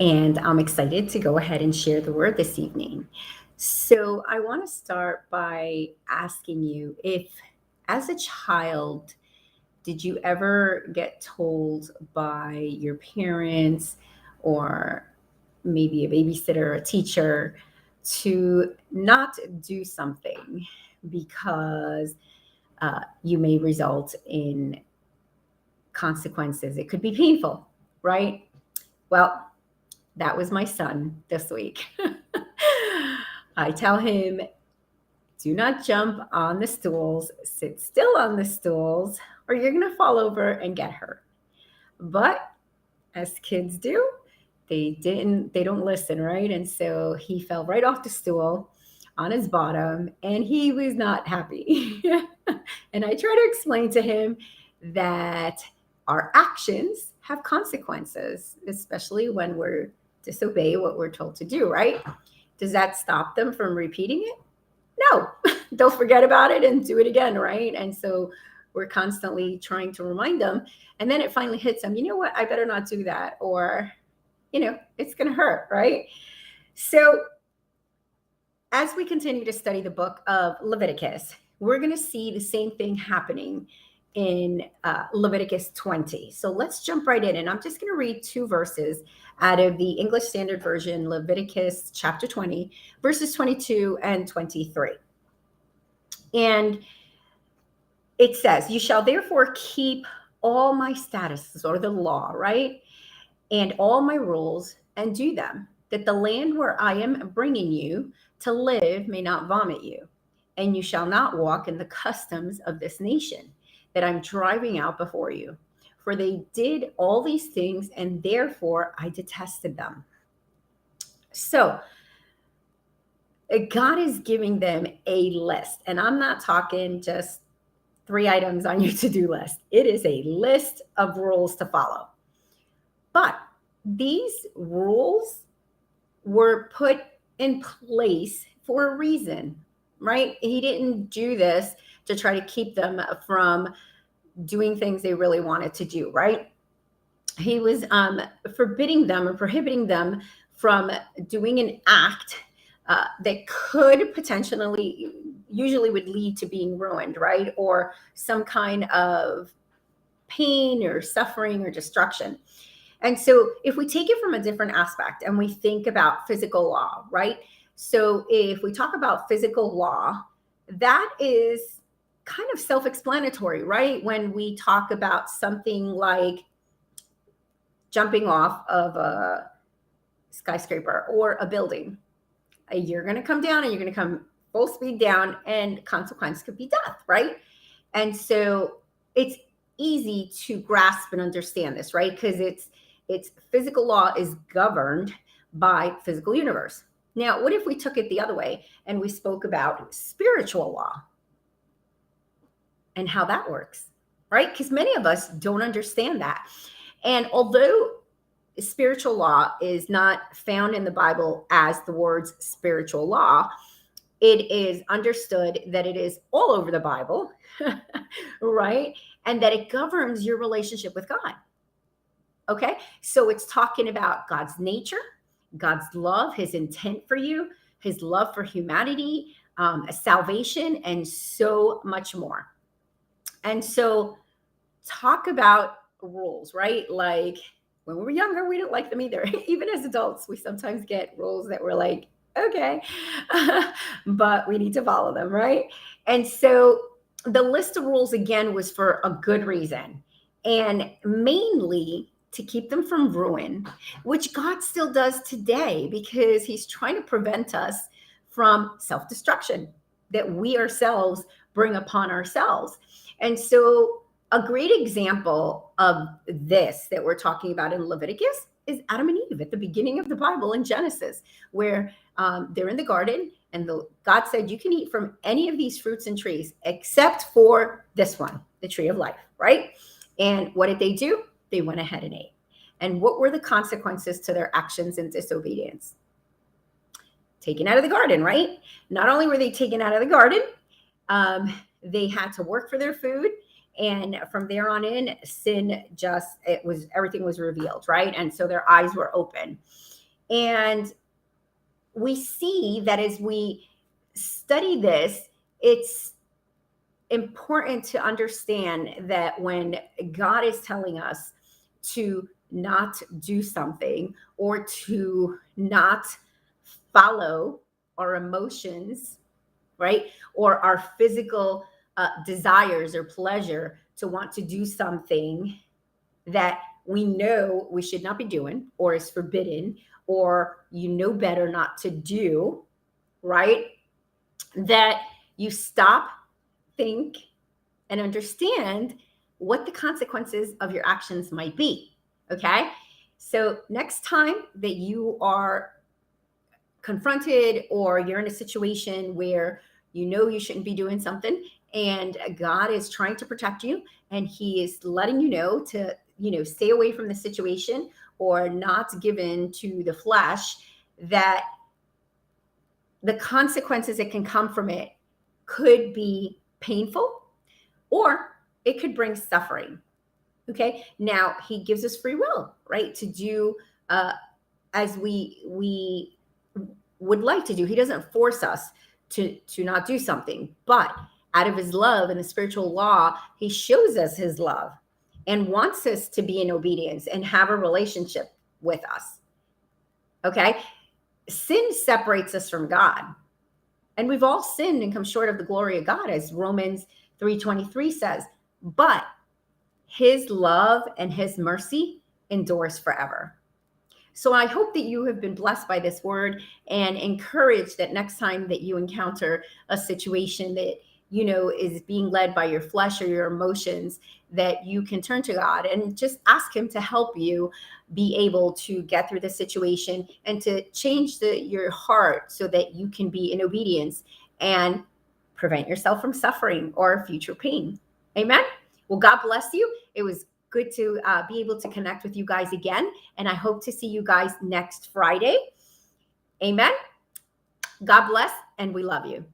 and I'm excited to go ahead and share the word this evening. So, I want to start by asking you if, as a child, did you ever get told by your parents or maybe a babysitter or a teacher to not do something because you may result in consequences? It could be painful, right? Well, that was my son this week. I tell him, do not jump on the stools, sit still on the stools, or you're going to fall over and get hurt. But as kids do, they don't listen, right? And so he fell right off the stool on his bottom and he was not happy. And I try to explain to him that our actions have consequences, especially when we're disobey what we're told to do, right? Does that stop them from repeating it? No. They'll forget about it and do it again, right? And so we're constantly trying to remind them. And then it finally hits them, you know what? I better not do that. Or, it's going to hurt, right? So as we continue to study the book of Leviticus, we're going to see the same thing happening in Leviticus 20. So let's jump right in. And I'm just going to read two verses out of the English Standard Version, Leviticus chapter 20, verses 22 and 23. And it says, you shall therefore keep all my statutes, or the law, right? And all my rules and do them, that the land where I am bringing you to live may not vomit you. And you shall not walk in the customs of this nation that I'm driving out before you. For they did all these things, and therefore I detested them. So God is giving them a list. And I'm not talking just 3 items on your to-do list. It is a list of rules to follow. But these rules were put in place for a reason, right? He didn't do this to try to keep them from doing things they really wanted to do, right? He was forbidding them or prohibiting them from doing an act that could potentially, usually would lead to being ruined, right? Or some kind of pain or suffering or destruction. And so if we take it from a different aspect and we think about physical law, right? So if we talk about physical law, that is kind of self-explanatory, right? When we talk about something like jumping off of a skyscraper or a building, you're going to come down and you're going to come full speed down, and consequence could be death, right? And so it's easy to grasp and understand this, right? Because it's physical law is governed by physical universe. Now, what if we took it the other way and we spoke about spiritual law and how that works, right? Because many of us don't understand that. And although spiritual law is not found in the Bible as the words spiritual law, it is understood that it is all over the Bible, right? And that it governs your relationship with God. Okay, so it's talking about God's nature, God's love, his intent for you, his love for humanity, salvation, and so much more. And so, talk about rules, right? Like when we were younger, we didn't like them either. Even as adults, we sometimes get rules that we're like, okay, but we need to follow them, right? And so, the list of rules again was for a good reason, and mainly to keep them from ruin, which God still does today because he's trying to prevent us from self destruction that we ourselves bring upon ourselves. And so, a great example of this that we're talking about in Leviticus is Adam and Eve at the beginning of the Bible in Genesis, where they're in the garden and God said, you can eat from any of these fruits and trees except for this one, the tree of life, right? And what did they do? They went ahead and ate. And what were the consequences to their actions and disobedience? Taken out of the garden, right? Not only were they taken out of the garden, they had to work for their food And from there on in, sin just, everything was revealed, right? And so their eyes were open. And we see that as we study this, it's important to understand that when God is telling us to not do something or to not follow our emotions, right? Or our physical desires or pleasure to want to do something that we know we should not be doing or is forbidden or you know better not to do, right? That you stop, think, and understand what the consequences of your actions might be. Okay. So, next time that you are confronted or you're in a situation where you know you shouldn't be doing something and God is trying to protect you and he is letting you know to, stay away from the situation or not give in to the flesh, that the consequences that can come from it could be painful or it could bring suffering. Okay. Now he gives us free will, right? To do as we would like to do. He doesn't force us to not do something, but out of his love and the spiritual law, he shows us his love and wants us to be in obedience and have a relationship with us. Okay. Sin separates us from God. And we've all sinned and come short of the glory of God, as Romans 3:23 says. But his love and his mercy endures forever. So I hope that you have been blessed by this word and encouraged that next time that you encounter a situation that is being led by your flesh or your emotions, that you can turn to God and just ask him to help you be able to get through the situation and to change your heart so that you can be in obedience and prevent yourself from suffering or future pain. Amen. Well, God bless you. It was good to be able to connect with you guys again. And I hope to see you guys next Friday. Amen. God bless, and we love you.